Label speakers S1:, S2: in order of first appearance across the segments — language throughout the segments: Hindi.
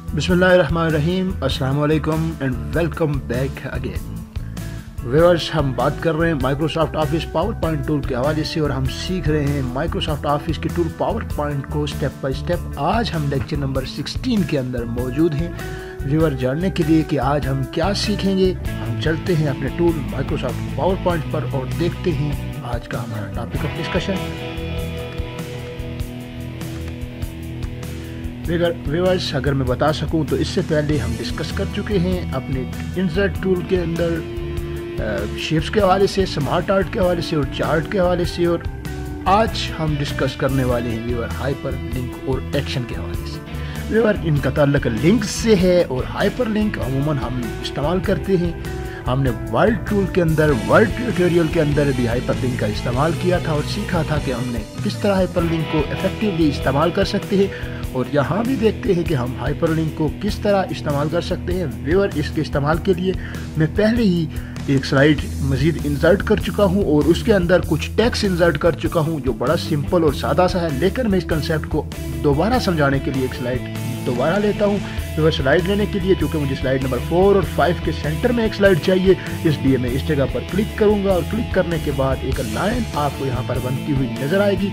S1: बिस्मिल्लाहिर्रहमानिर्रहीम, अस्सलाम वालेकुम and welcome back again. Viewers, हम बात कर रहे हैं Microsoft office power point tool के हवाले से और हम सीख रहे हैं माइक्रोसॉफ्ट ऑफिस के टूल पावर पॉइंट को स्टेप बाय स्टेप। आज हम लेक्चर नंबर 16 के अंदर मौजूद हैं। व्यूअर, जानने के लिए कि आज हम क्या सीखेंगे, हम चलते हैं अपने टूल माइक्रोसॉफ्ट पावर पॉइंट पर और देखते हैं आज का हमारा टॉपिक ऑफ डिस्कशन। व्यूअर्स, अगर मैं बता सकूं तो इससे पहले हम डिस्कस कर चुके हैं अपने इंसर्ट टूल के अंदर शेप्स के हवाले से, स्मार्ट आर्ट के हवाले से और चार्ट के हवाले से, और आज हम डिस्कस करने वाले हैं व्यूअर हाइपर लिंक और एक्शन के हवाले से। व्यूअर, इनका ताल्लुक लिंक से है और हाइपर लिंक अमूमन हम इस्तेमाल करते हैं। हमने वर्ल्ड टूल के अंदर, वर्ल्ड ट्यूटोरियल के अंदर भी हाइपर लिंक का इस्तेमाल किया था और सीखा था कि हमने किस तरह हाइपर लिंक को इफेक्टिवली इस्तेमाल कर सकते हैं, और यहाँ भी देखते हैं कि हम हाइपरलिंक को किस तरह इस्तेमाल कर सकते हैं। व्यूअर, इसके इस्तेमाल के लिए मैं पहले ही एक स्लाइड मज़ीद इंसर्ट कर चुका हूँ और उसके अंदर कुछ टेक्स्ट इंसर्ट कर चुका हूँ जो बड़ा सिंपल और सादा सा है, लेकिन मैं इस कंसेप्ट को दोबारा समझाने के लिए एक स्लाइड दोबारा लेता हूँ। व्यूअर, स्लाइड लेने के लिए चूँकि मुझे स्लाइड नंबर 4 और 5 के सेंटर में एक स्लाइड चाहिए, इसलिए मैं इस जगह पर क्लिक करूँगा और क्लिक करने के बाद एक लाइन आपको यहाँ पर बनती हुई नज़र आएगी।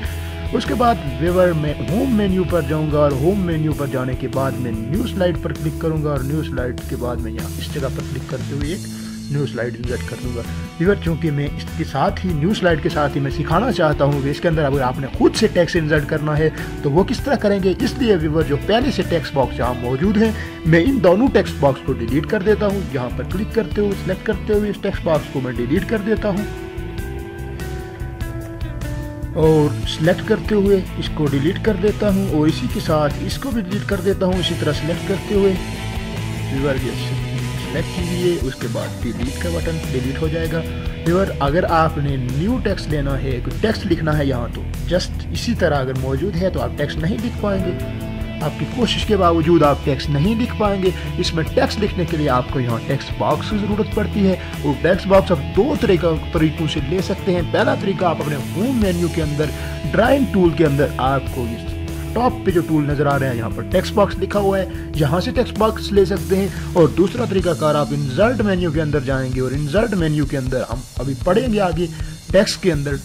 S1: उसके बाद व्यूअर मैं होम मेन्यू पर जाऊंगा और होम मेन्यू पर जाने के बाद मैं न्यू स्लाइड पर क्लिक करूंगा और न्यू स्लाइड के बाद मैं यहाँ इस जगह पर क्लिक करते हुए एक न्यू स्लाइड इंसर्ट कर दूंगा। व्यूअर, चूंकि मैं इसके साथ ही न्यू स्लाइड के साथ ही मैं सिखाना चाहता हूँ कि इसके अंदर अगर आपने खुद से टेक्स्ट इंसर्ट करना है तो वो किस तरह करेंगे, इसलिए व्यूअर जो पहले से टेक्स्ट बॉक्स यहाँ मौजूद है, मैं इन दोनों टेक्स्ट बॉक्स को डिलीट कर देता हूँ। यहाँ पर क्लिक करते हुए सिलेक्ट करते हुए इस टेक्स्ट बॉक्स को मैं डिलीट कर देता हूँ और सिलेक्ट करते हुए इसको डिलीट कर देता हूं और इसी के साथ इसको भी डिलीट कर देता हूं। इसी तरह सिलेक्ट करते हुए व्यूअर सिलेक्ट कीजिए, उसके बाद डिलीट का बटन डिलीट हो जाएगा। व्यूअर, अगर आपने न्यू टेक्स्ट लेना है, कोई टेक्स्ट लिखना है यहाँ, तो जस्ट इसी तरह अगर मौजूद है तो आप टेक्स्ट नहीं लिख पाएंगे। आपकी कोशिश के बावजूद आप टेक्स्ट नहीं लिख पाएंगे। इसमें टेक्स्ट लिखने के लिए आपको यहाँ टेक्स्ट बॉक्स की ज़रूरत पड़ती है और टेक्स्ट बॉक्स आप दो तरीकों से ले सकते हैं। पहला तरीका, आप अपने होम मेन्यू के अंदर ड्राइंग टूल के अंदर आपको इस टॉप पे जो टूल नज़र आ रहे हैं यहाँ पर टेक्स्ट बॉक्स लिखा हुआ है, यहाँ से टेक्स्ट बॉक्स ले सकते हैं। और दूसरा तरीकाकार, आप इंसर्ट मेन्यू के अंदर जाएंगे और इंसर्ट मेन्यू के अंदर हम अभी पढ़ेंगे आगे, टेक्स्ट के अंदर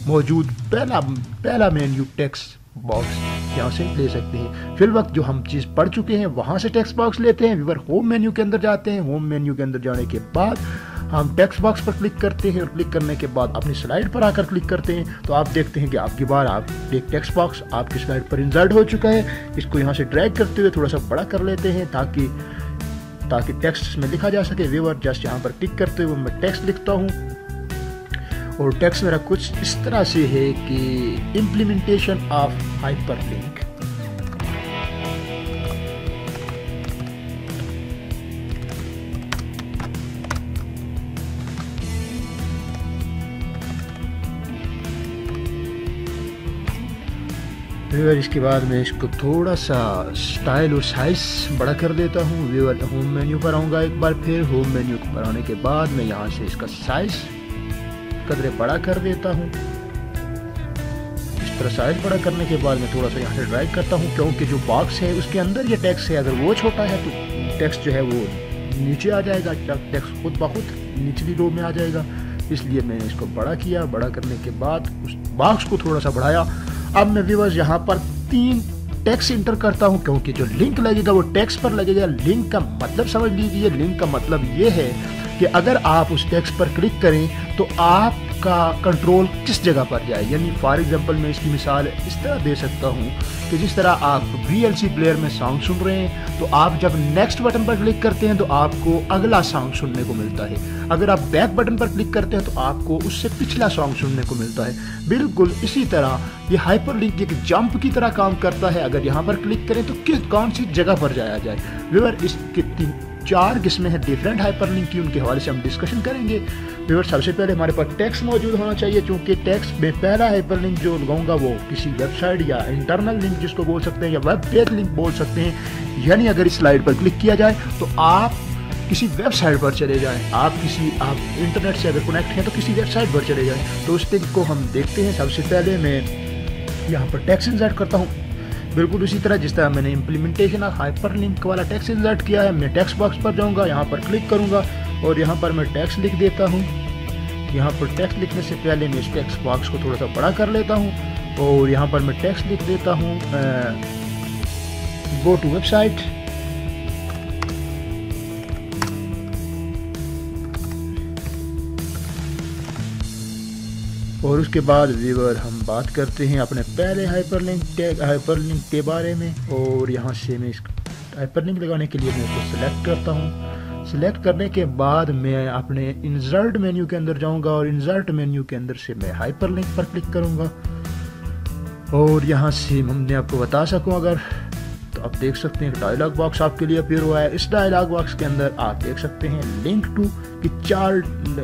S1: मौजूद पहला मेन्यू टेक्स्ट बॉक्स यहाँ से ले सकते हैं। फिल वक्त जो हम चीज़ पढ़ चुके हैं वहाँ से टेक्स्ट बॉक्स लेते हैं। व्यूअर, होम मेन्यू के अंदर जाते हैं। होम मेन्यू के अंदर जाने के बाद हम टेक्स्ट बॉक्स पर क्लिक करते हैं और क्लिक करने के बाद अपनी स्लाइड पर आकर क्लिक करते हैं तो आप देखते हैं कि आपकी बार आप एक टेक्स्ट बॉक्स आपकी स्लाइड पर इंसर्ट हो चुका है। इसको यहाँ से ड्रैग करते हुए थोड़ा सा बड़ा कर लेते हैं ताकि टेक्स्ट में लिखा जा सके। व्यूअर, जस्ट यहाँ पर क्लिक करते हुए मैं टेक्स्ट लिखता हूँ और टेक्स्ट मेरा कुछ इस तरह से है कि इम्प्लीमेंटेशन ऑफ हाइपरलिंक। व्यूअर, इसके बाद मैं इसको थोड़ा सा स्टाइल और साइज बड़ा कर देता हूँ। व्यूअर, होम मेन्यू पर आऊँगा एक बार, फिर होम मेन्यू पर आने के बाद मैं यहाँ से इसका साइज कदरे बड़ा कर देता हूँ। इस तरह साइज बड़ा करने के बाद मैं थोड़ा सा यहाँ से ड्रैग करता हूँ, क्योंकि जो बॉक्स है उसके अंदर ये टेक्स्ट है, अगर वो छोटा है तो टेक्स्ट जो है वो नीचे आ जाएगा, टेक्स्ट खुद ब खुद निचली रो में आ जाएगा। इसलिए मैंने इसको बड़ा किया। बड़ा करने के बाद उस बॉक्स को थोड़ा सा बढ़ाया। अब मैं व्यूअर्स यहाँ पर 3 टेक्स्ट इंटर करता हूँ, क्योंकि जो लिंक लगेगा वो टेक्स्ट पर लगेगा। लिंक का मतलब समझ लीजिए। लिंक का मतलब ये है कि अगर आप उस टेक्स्ट पर क्लिक करें तो आपका कंट्रोल किस जगह पर जाए। यानी फॉर एग्जांपल मैं इसकी मिसाल इस तरह दे सकता हूँ कि जिस तरह आप VLC प्लेयर में सॉन्ग सुन रहे हैं तो आप जब नेक्स्ट बटन पर क्लिक करते हैं तो आपको अगला सॉन्ग सुनने को मिलता है। अगर आप बैक बटन पर क्लिक करते हैं तो आपको उससे पिछला सॉन्ग सुनने को मिलता है। बिल्कुल इसी तरह ये हाइपरलिंक एक जंप की तरह काम करता है। अगर यहाँ पर क्लिक करें तो कौन सी जगह पर जाया जाए। व्यूअर, इसके 4 किस्में हैं डिफरेंट हाइपरलिंक की, उनके हवाले से हम डिस्कशन करेंगे। व्यूअर, सबसे पहले हमारे पास टेक्स्ट मौजूद होना चाहिए, क्योंकि टेक्स्ट में पहला हाइपरलिंक जो लगाऊंगा वो किसी वेबसाइट या इंटरनल लिंक जिसको बोल सकते हैं या वेब पेज लिंक बोल सकते हैं। यानी अगर इस स्लाइड पर क्लिक किया जाए तो आप किसी वेबसाइट पर चले जाएं, आप इंटरनेट से अगर कनेक्ट हैं तो किसी वेबसाइट पर चले जाएं। तो उस लिंक को हम देखते हैं। सबसे पहले मैं यहाँ पर टेक्स्ट इंसर्ट करता हूँ। बिल्कुल उसी तरह जिस तरह मैंने इम्प्लीमेंटेशन ऑफ हाइपरलिंक वाला टेक्स्ट इंसर्ट किया है। मैं टेक्स्ट बॉक्स पर जाऊंगा, यहाँ पर क्लिक करूंगा और यहाँ पर मैं टेक्स्ट लिख देता हूँ। यहाँ पर टेक्स्ट लिखने से पहले मैं इस टेक्स्ट बॉक्स को थोड़ा सा बड़ा कर लेता हूँ और यहाँ पर मैं टेक्स्ट लिख देता हूँ गो टू वेबसाइट। और उसके बाद व्यूअर हम बात करते हैं अपने पहले हाइपरलिंक के बारे में। और यहाँ से मैं इस हाइपरलिंक लगाने के लिए मैं इसको सिलेक्ट करता हूँ। सिलेक्ट करने के बाद मैं अपने इंसर्ट मेन्यू के अंदर जाऊँगा और इंसर्ट मेन्यू के अंदर से मैं हाइपरलिंक पर क्लिक करूँगा। और यहाँ से हमने आपको बता सकूँ अगर तो आप देख सकते हैं डायलॉग बॉक्स आपके लिए अपीयर हुआ है। इस डायलॉग बॉक्स के अंदर आप देख सकते हैं लिंक टू की 4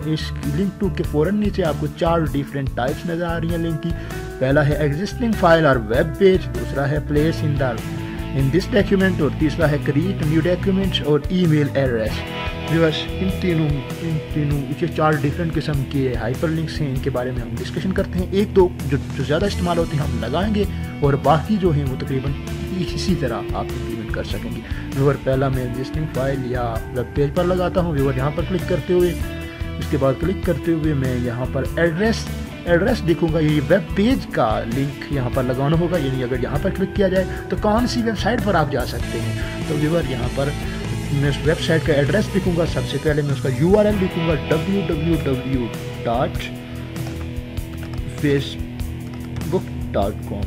S1: इस लिंक टू के फौरन नीचे आपको 4 डिफरेंट टाइप्स नजर आ रही हैं लिंक की। पहला है एग्जिस्टिंग फाइल और वेब पेज, दूसरा है प्लेस इन दिस डॉक्यूमेंट और तीसरा है क्रिएट न्यू डॉक्यूमेंट्स और ईमेल एड्रेस। व्यूअर्स इन तीनों ये 4 डिफरेंट किस्म के हाइपरलिंक्स हैं, इनके बारे में हम डिस्कशन करते हैं। एक तो जो ज़्यादा इस्तेमाल होते हैं हम लगाएंगे और बाकी जो हैं वो तकरीबन इसी तरह आप इम्प्लीमेंट कर सकेंगे। व्यूअर पहला मैं एग्जिस्टिंग फाइल या वेब पेज पर लगाता हूँ। व्यूअर यहाँ पर क्लिक करते हुए उसके बाद क्लिक करते हुए मैं यहाँ पर एड्रेस देखूंगा। ये वेब पेज का लिंक यहाँ पर लगाना होगा, यानी अगर यहाँ पर क्लिक किया जाए तो कौन सी वेबसाइट पर आप जा सकते हैं। तो व्यूअर यहाँ पर मैं उस वेबसाइट का एड्रेस लिखूंगा। सबसे पहले मैं उसका URL लिखूंगा www.facebook.com।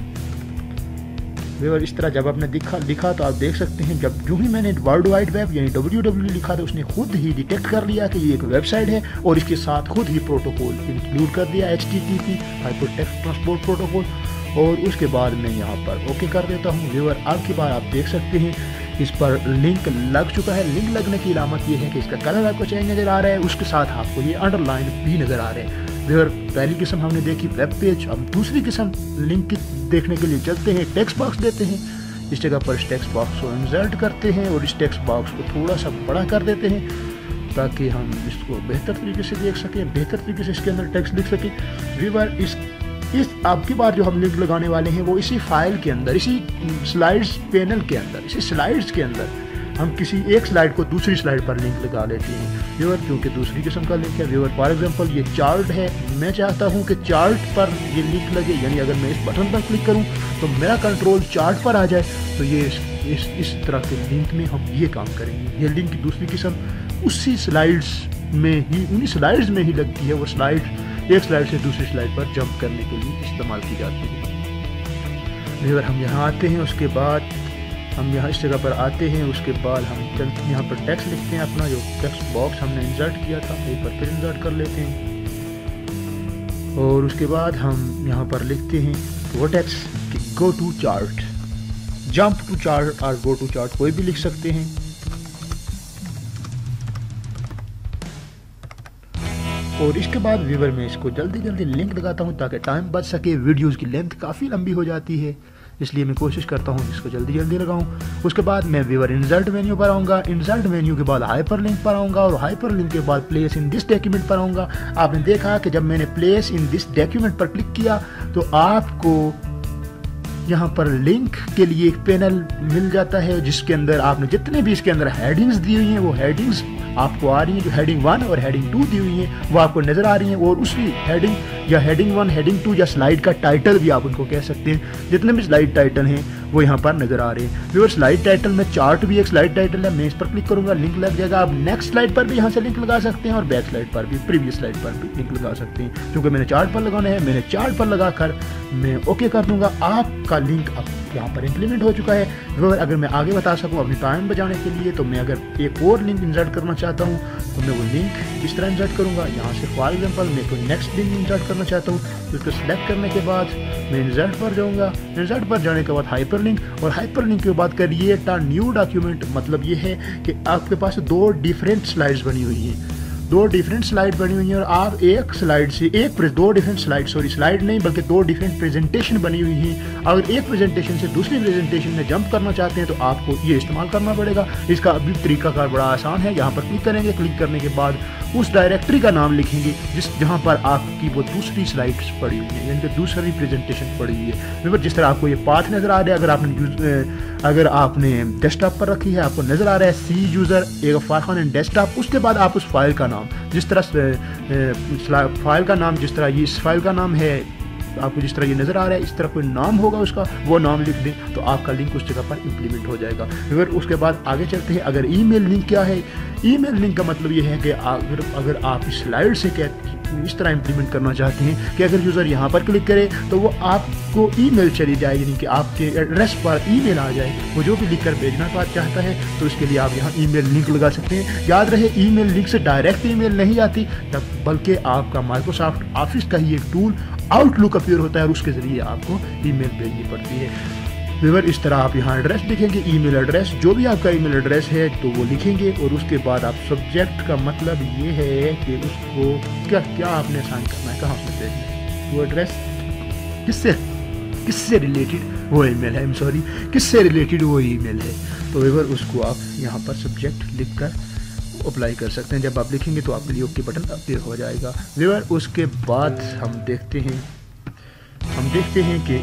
S1: व्यूअर इस तरह जब आपने लिखा तो आप देख सकते हैं जब जो ही मैंने वर्ल्ड वाइड वेब यानी www लिखा तो उसने खुद ही डिटेक्ट कर लिया कि ये एक वेबसाइट है और इसके साथ खुद ही प्रोटोकॉल इंक्लूड कर दिया HTTP हाइपरटेक्स्ट ट्रांसपोर्ट प्रोटोकॉल। और उसके बाद मैं यहाँ पर ओके कर देता हूँ। व्यूअर अब की बार आप देख सकते हैं इस पर लिंक लग चुका है। लिंक लगने की अलामत ये है कि इसका कलर आपको चेंज नज़र आ रहा है, उसके साथ आपको ये अंडरलाइन भी नज़र आ रहे हैं। व्यूअर पहली किस्म हमने देखी वेब पेज, अब दूसरी किस्म लिंक देखने के लिए चलते हैं। टेक्स्ट बॉक्स देते हैं, इस जगह पर इस टेक्स्ट बॉक्स को इंसर्ट करते हैं और इस टेक्स्ट बॉक्स को थोड़ा सा बड़ा कर देते हैं ताकि हम इसको बेहतर तरीके से देख सकें, बेहतर तरीके से इसके अंदर टेक्स्ट लिख सकें। व्यूअर इस आपकी बार जो हम लिंक लगाने वाले हैं वो इसी फाइल के अंदर, इसी स्लाइड्स पैनल के अंदर, इसी स्लाइड्स के अंदर हम किसी एक स्लाइड को दूसरी स्लाइड पर लिंक लगा लेते हैं। व्यूअर क्योंकि दूसरी किस्म का लिंक है। व्यूअर फॉर एग्जांपल ये चार्ट है, मैं चाहता हूँ कि चार्ट पर ये लिंक लगे, यानी अगर मैं इस बटन पर क्लिक करूँ तो मेरा कंट्रोल चार्ट पर आ जाए। तो ये इस तरह के लिंक में हम ये काम करेंगे। ये लिंक की दूसरी किस्म उसी स्लाइड्स में ही, उन्हीं स्लाइड्स में ही लगती है। वो स्लाइड एक स्लाइड से दूसरी स्लाइड पर जंप करने के लिए इस्तेमाल की जाती है। व्यूअर हम यहाँ आते हैं, उसके बाद हम यहाँ इस जगह पर आते हैं, उसके बाद हम यहाँ पर टेक्स्ट लिखते हैं अपना जो टेक्स्ट बॉक्स हमने इंसर्ट किया था, एक बार फिर इंसर्ट कर लेते हैं। और उसके बाद हम यहाँ पर लिखते हैं वो टेक्स्ट कि go to chart, jump to chart और गो टू चार्ट कोई भी लिख सकते हैं। और इसके बाद व्यूअर मैं इसको जल्दी लिंक लगाता हूँ ताकि टाइम बच सके। वीडियोस की लेंथ काफ़ी लंबी हो जाती है, इसलिए मैं कोशिश करता हूँ इसको जल्दी लगाऊँ। उसके बाद मैं व्यूअर इंसर्ट मेन्यू पर आऊँगा, इंसर्ट मेन्यू के बाद हाइपरलिंक पर आऊँगा और हाइपरलिंक के बाद प्लेस इन दिस डॉक्यूमेंट पर आऊँगा। आपने देखा कि जब मैंने प्लेस इन दिस डॉक्यूमेंट पर क्लिक किया तो आपको यहाँ पर लिंक के लिए एक पैनल मिल जाता है जिसके अंदर आपने जितने भी इसके अंदर हेडिंग्स दी हुई हैं वो हेडिंग्स आपको आ रही हैं। जो हेडिंग 1 और हेडिंग 2 दी हुई हैं वो आपको नजर आ रही हैं और उसी हेडिंग या हेडिंग 1 हेडिंग 2 या स्लाइड का टाइटल भी आप उनको कह सकते हैं, जितने भी स्लाइड टाइटल हैं वो यहाँ पर नजर आ रहे हैं। व्यूअर स्लाइड टाइटल में चार्ट भी एक स्लाइड टाइटल है, मैं इस पर क्लिक करूंगा लिंक लग जाएगा। आप नेक्स्ट स्लाइड पर भी यहाँ से लिंक लगा सकते हैं और बैक स्लाइड पर भी, प्रीवियस स्लाइड पर भी लिंक लगा सकते हैं। क्योंकि मैंने चार्ट पर लगाना है, मैंने चार्ट पर लगाकर मैं ओके कर दूंगा। आपका लिंक अब यहाँ पर इंप्लीमेंट हो चुका है। व्यूअर अगर मैं आगे बता सकूँ अपनी टाइम बचाने के लिए तो मैं अगर एक और लिंक इंसर्ट करना चाहता हूँ तो मैं वो लिंक इस तरह इंसर्ट करूँगा। यहाँ से फॉर एग्जांपल मैं कोई नेक्स्ट लिंक इंसर्ट करना चाहता हूँ तो उसको सिलेक्ट करने के बाद मैं इंसर्ट पर जाऊँगा। इंसर्ट पर जाने के बाद हाइपरलिंक, और हाइपरलिंक के बाद क्रिएट अ न्यू डॉक्यूमेंट, मतलब ये है कि आपके पास 2 डिफरेंट स्लाइड्स बनी हुई हैं। दो डिफरेंट स्लाइड बनी हुई हैं और आप एक स्लाइड से दो डिफरेंट स्लाइड नहीं बल्कि दो डिफरेंट प्रेजेंटेशन बनी हुई हैं। अगर एक प्रेजेंटेशन से दूसरी प्रेजेंटेशन में जंप करना चाहते हैं तो आपको ये इस्तेमाल करना पड़ेगा। इसका अभी तरीकाकार बड़ा आसान है। यहाँ पर क्लिक करेंगे, क्लिक करने के बाद उस डायरेक्टरी का नाम लिखेंगे जहाँ पर आपकी वो दूसरी स्लाइड्स पड़ी हुई है, यानी कि दूसरी प्रेजेंटेशन पड़ी हुई है। जिस तरह आपको ये पाथ नज़र आ रहा है, अगर आपने डेस्कटॉप पर रखी है, आपको नज़र आ रहा है C user Ghaffar Khan and desktop, उसके बाद आप उस फाइल का नाम जिस तरह फाइल का नाम जिस तरह ये इस फाइल का नाम है, आपको जिस तरह ये नज़र आ रहा है इस तरह कोई नाम होगा उसका, वो नाम लिख दें तो आपका लिंक उस जगह पर इम्प्लीमेंट हो जाएगा। फिर उसके बाद आगे चलते हैं। अगर ईमेल लिंक क्या है? ईमेल लिंक का मतलब ये है कि अगर आप इस स्लाइड से इस तरह इम्प्लीमेंट करना चाहते हैं कि अगर यूज़र यहाँ पर क्लिक करे तो वो आपको ईमेल चली जाए, यानी कि आपके एड्रेस पर ईमेल आ जाए, वो जो भी लिख कर भेजना चाहता है, तो इसके लिए आप यहाँ ईमेल लिंक लगा सकते हैं। याद रहे ईमेल लिंक से डायरेक्ट ईमेल नहीं आती, बल्कि आपका माइक्रोसॉफ्ट ऑफिस का ही एक टूल आउटलुक अपीयर होता है और उसके ज़रिए आपको ईमेल भेजनी पड़ती है। व्यूअर इस तरह आप यहाँ एड्रेस लिखेंगे, ईमेल एड्रेस, जो भी आपका ईमेल एड्रेस है तो वो लिखेंगे और उसके बाद आप सब्जेक्ट का मतलब ये है कि उसको क्या आपने साइन करना है, कहाँ से भेजना है, वो एड्रेस किससे रिलेटेड वो ईमेल है, किससे रिलेटेड वो ईमेल है। तो व्यूअर उसको आप यहाँ पर सब्जेक्ट लिख कर अप्लाई कर सकते हैं। जब आप लिखेंगे तो आपके लिए ओके बटन अपीयर हो जाएगा। व्यूअर उसके बाद हम देखते हैं कि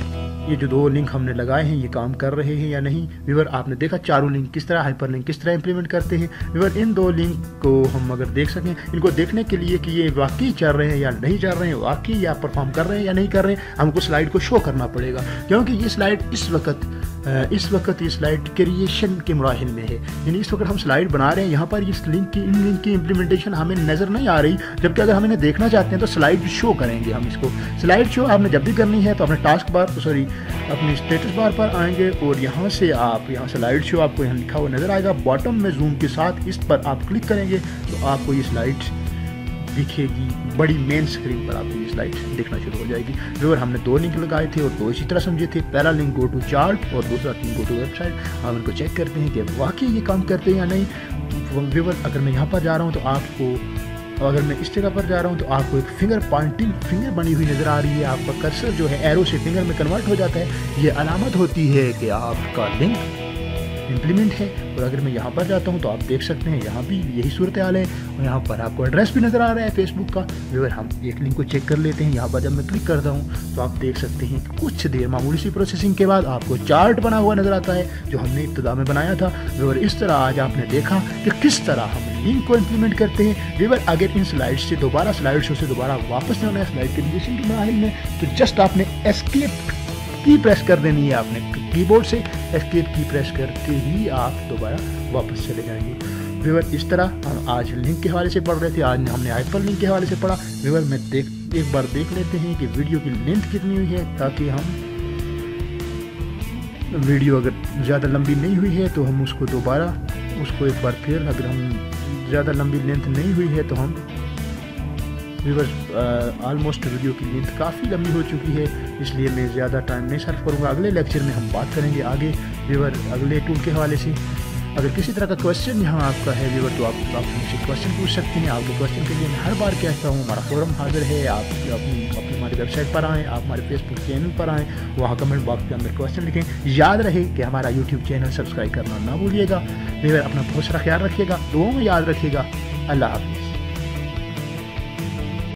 S1: ये जो दो लिंक हमने लगाए हैं ये काम कर रहे हैं या नहीं। व्यूअर आपने देखा चारों लिंक किस तरह, हाइपर लिंक किस तरह इंप्लीमेंट करते हैं। व्यूअर इन दो लिंक को हम अगर देख सकें, इनको देखने के लिए कि ये वाकई चल रहे हैं या नहीं चल रहे हैं, वाकई या परफॉर्म कर रहे हैं या नहीं कर रहे हैं, हमको स्लाइड को शो करना पड़ेगा, क्योंकि ये स्लाइड इस वक्त ये स्लाइड क्रिएशन के मराहिल में है। यानी इस वक्त हम स्लाइड बना रहे हैं, यहाँ पर इस लिंक की इम्प्लीमेंटेशन हमें नज़र नहीं आ रही, जबकि अगर हम इन्हें देखना चाहते हैं तो स्लाइड शो करेंगे। हम इसको स्लाइड शो आपने जब भी करनी है तो अपने अपनी स्टेटस बार पर आएंगे और यहाँ से स्लाइड शो आपको यहाँ लिखा हुआ नज़र आएगा, बॉटम में जूम के साथ इस पर आप क्लिक करेंगे तो आपको ये स्लाइड दिखेगी, बड़ी मेन स्क्रीन पर आपको ये स्लाइड दिखना शुरू हो जाएगी। व्यूअर हमने दो लिंक लगाए थे और दो इसी तरह समझे थे, पहला लिंक गो टू चार्ट और दूसरा लिंक गो टू वेबसाइट। हम इनको चेक करते हैं कि वाकई ये काम करते हैं या नहीं। व्यूअर अगर मैं यहाँ पर जा रहा हूँ तो अगर मैं इस जगह पर जा रहा हूँ तो आपको एक फिंगर बनी हुई नज़र आ रही है, आपका कर्सर जो है एरो से फिंगर में कन्वर्ट हो जाता है, ये अलामत होती है कि आपका लिंक इम्प्लीमेंट है। और अगर मैं यहाँ पर जाता हूँ तो आप देख सकते हैं यहाँ भी यही सूरत हाल है और यहाँ पर आपको एड्रेस भी नज़र आ रहा है फेसबुक का। व्यूअर हम एक लिंक को चेक कर लेते हैं। यहाँ पर जब मैं क्लिक करता हूँ तो आप देख सकते हैं कि कुछ देर मामूली सी प्रोसेसिंग के बाद आपको चार्ट बना हुआ नज़र आता है जो हमने इब्तिदा में बनाया था। व्यूअर इस तरह आज आपने देखा कि किस तरह हम लिंक को इम्प्लीमेंट करते हैं। व्यूअर अगर इन स्लाइड से दोबारा स्लाइड शो से दोबारा वापस जाना है स्लाइड क्रिएशन के मराहिल में तो जस्ट आपने एस्केप की प्रेस कर देनी है, आपने कीबोर्ड से एस्केप की प्रेस करके ही आप दोबारा वापस चले जाएंगे। व्यूअर इस तरह हम आज लिंक के हवाले से पढ़ रहे थे, आज हमने हाइपर लिंक के हवाले से पढ़ा। व्यूअर में एक बार देख लेते हैं कि वीडियो की लेंथ कितनी हुई है, ताकि हम वीडियो अगर ज़्यादा लंबी नहीं हुई है तो हम उसको एक बार फिर, अगर हम ज़्यादा लंबी लेंथ नहीं हुई है तो हम व्यूअर्स ऑलमोस्ट वीडियो की लेंथ काफ़ी लंबी हो चुकी है, इसलिए मैं ज़्यादा टाइम नहीं सर्व करूँगा। अगले लेक्चर में हम बात करेंगे आगे व्यूअर अगले टूल के हवाले से। अगर किसी तरह का क्वेश्चन यहाँ आपका है व्यूअर तो आप मुझसे क्वेश्चन पूछ सकते हैं। आपके क्वेश्चन के लिए मैं हर बार कहता हूँ हमारा फोरम हाजिर है, आप अपनी हमारी वेबसाइट पर आएँ, आप हमारे फेसबुक चैनल पर आएँ, वहाँ कमेंट बॉक्स के अंदर क्वेश्चन लिखें। याद रहे कि हमारा यूट्यूब चैनल सब्सक्राइब करना ना भूलिएगा। व्यूअर अपना बहुत सारा ख्याल रखिएगा, दुआओं में याद रखिएगा। अल्लाह हाफ़िज़।